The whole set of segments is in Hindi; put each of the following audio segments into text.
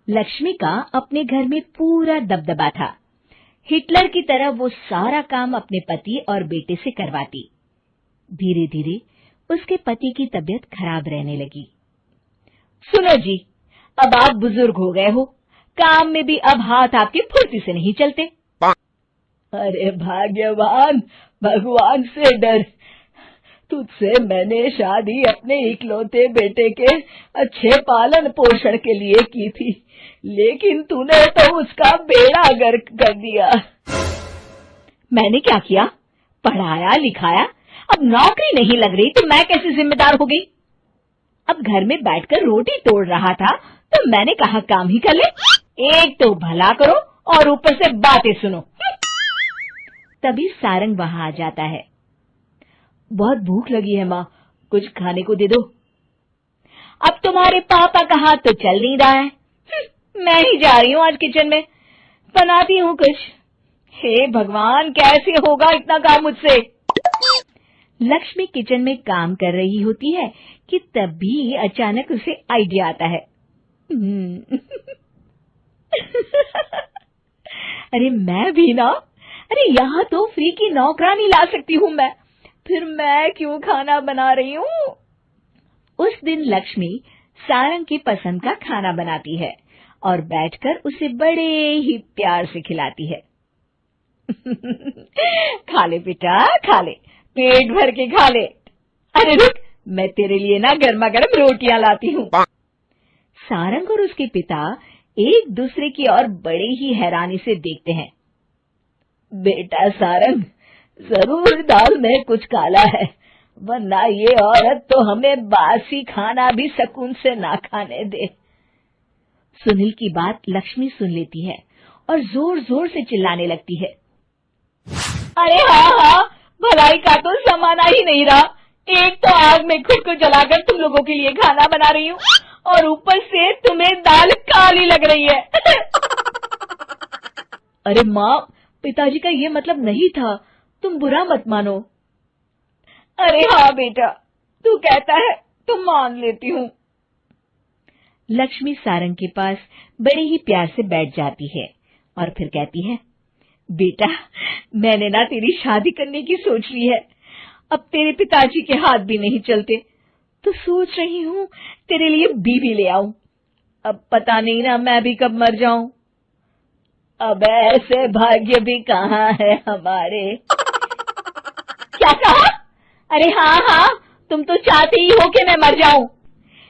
लक्ष्मी का अपने घर में पूरा दबदबा था। हिटलर की तरह वो सारा काम अपने पति और बेटे से करवाती। धीरे धीरे उसके पति की तबीयत खराब रहने लगी। सुनो जी, अब आप बुजुर्ग हो गए हो, काम में भी अब हाथ आपके फुर्ती से नहीं चलते। अरे भाग्यवान, भगवान से डर। तुझसे मैंने शादी अपने इकलौते बेटे के अच्छे पालन पोषण के लिए की थी, लेकिन तूने तो उसका बेड़ा गर्क कर दिया। मैंने क्या किया? पढ़ाया लिखाया, अब नौकरी नहीं लग रही तो मैं कैसे जिम्मेदार हो गई? अब घर में बैठकर रोटी तोड़ रहा था तो मैंने कहा काम ही कर ले। एक तो भला करो और ऊपर से बातें सुनो। तभी सारंग वहां आ जाता है। बहुत भूख लगी है माँ, कुछ खाने को दे दो। अब तुम्हारे पापा का हाथ तो चल नहीं रहा है। मैं ही जा रही हूँ आज किचन में, बनाती हूँ कुछ। हे भगवान, कैसे होगा इतना काम मुझसे? लक्ष्मी किचन में काम कर रही होती है कि तभी अचानक उसे आइडिया आता है। अरे मैं भी ना, अरे यहाँ तो फ्री की नौकरानी ला सकती हूँ मैं, फिर मैं क्यों खाना बना रही हूँ? उस दिन लक्ष्मी सारंग की पसंद का खाना बनाती है और बैठकर उसे बड़े ही प्यार से खिलाती है। खा ले बेटा, खा ले, पेट भर के खा ले। अरे रुक, मैं तेरे लिए ना गर्मा गर्म रोटियां लाती हूँ। सारंग और उसके पिता एक दूसरे की ओर बड़े ही हैरानी से देखते हैं। बेटा सारंग, जरूर दाल में कुछ काला है, वरना ये औरत तो हमें बासी खाना भी सुकून से ना खाने दे। सुनील की बात लक्ष्मी सुन लेती है और जोर जोर से चिल्लाने लगती है। अरे हाँ, भलाई का तो जमाना ही नहीं रहा। एक तो आग में खुद को जलाकर तुम लोगों के लिए खाना बना रही हूँ और ऊपर से तुम्हें दाल काली लग रही है। अरे माँ, पिताजी का ये मतलब नहीं था, तुम बुरा मत मानो। अरे हाँ बेटा, तू कहता है तो मान लेती हूँ। लक्ष्मी सारंग के पास बड़े ही प्यार से बैठ जाती है और फिर कहती है, बेटा मैंने ना तेरी शादी करने की सोच ली है। अब तेरे पिताजी के हाथ भी नहीं चलते, तो सोच रही हूँ तेरे लिए बीवी ले आऊं। अब पता नहीं ना मैं भी कब मर जाऊं। अब ऐसे भाग्य भी कहाँ है हमारे। क्या कहा? अरे हाँ, तुम तो चाहते ही हो कि मैं मर जाऊं,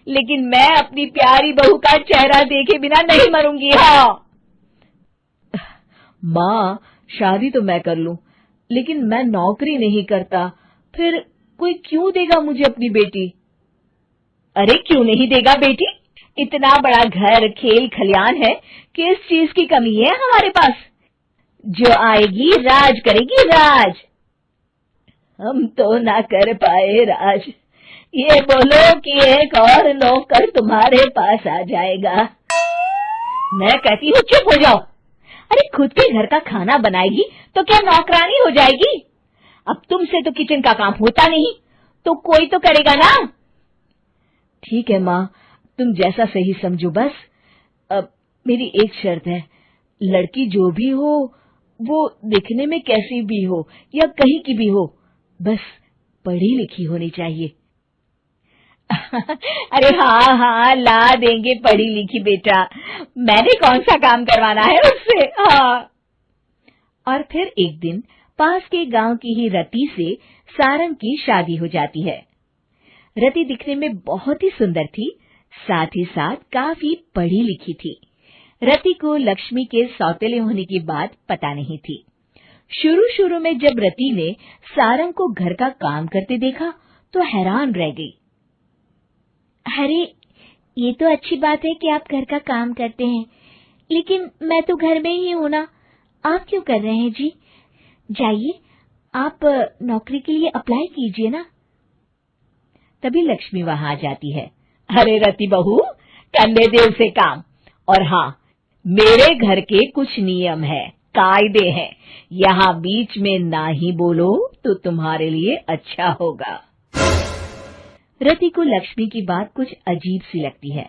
लेकिन मैं अपनी प्यारी बहू का चेहरा देखे बिना नहीं मरूंगी। हाँ माँ, शादी तो मैं कर लूं, लेकिन मैं नौकरी नहीं करता, फिर कोई क्यों देगा मुझे अपनी बेटी? अरे क्यों नहीं देगा बेटी? इतना बड़ा घर, खेल खलियान है, किस चीज की कमी है हमारे पास? जो आएगी राज करेगी, राज। हम तो ना कर पाए राज, ये बोलो कि एक और नौकर तुम्हारे पास आ जाएगा। मैं कहती हूँ चुप हो जाओ। अरे खुद के घर का खाना बनाएगी तो क्या नौकरानी हो जाएगी? अब तुमसे तो किचन का काम होता नहीं, तो कोई तो करेगा ना। ठीक है माँ, तुम जैसा सही समझो बस। अब मेरी एक शर्त है, लड़की जो भी हो वो दिखने में कैसी भी हो या कहीं की भी हो, बस पढ़ी लिखी होनी चाहिए। अरे हाँ, ला देंगे पढ़ी लिखी बेटा, मैंने कौन सा काम करवाना है उससे। हाँ। और फिर एक दिन पास के गांव की ही रति से सारंग की शादी हो जाती है। रति दिखने में बहुत ही सुंदर थी, साथ ही साथ काफी पढ़ी लिखी थी। रति को लक्ष्मी के सौतेले होने की बात पता नहीं थी। शुरू में जब रति ने सारंग को घर का काम करते देखा तो हैरान रह गई। अरे ये तो अच्छी बात है कि आप घर का काम करते हैं, लेकिन मैं तो घर में ही हूं ना, आप क्यों कर रहे हैं जी? जाइए आप नौकरी के लिए अप्लाई कीजिए ना। तभी लक्ष्मी वहां आ जाती है। अरे रति बहू, करने दे उसे काम। और हाँ, मेरे घर के कुछ नियम है, कायदे हैं, यहाँ बीच में ना ही बोलो तो तुम्हारे लिए अच्छा होगा। रति को लक्ष्मी की बात कुछ अजीब सी लगती है।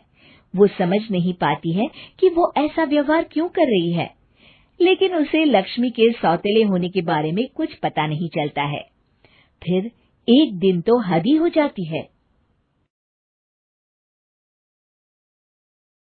वो समझ नहीं पाती है कि वो ऐसा व्यवहार क्यों कर रही है, लेकिन उसे लक्ष्मी के सौतेले होने के बारे में कुछ पता नहीं चलता है। फिर एक दिन तो हद ही हो जाती है।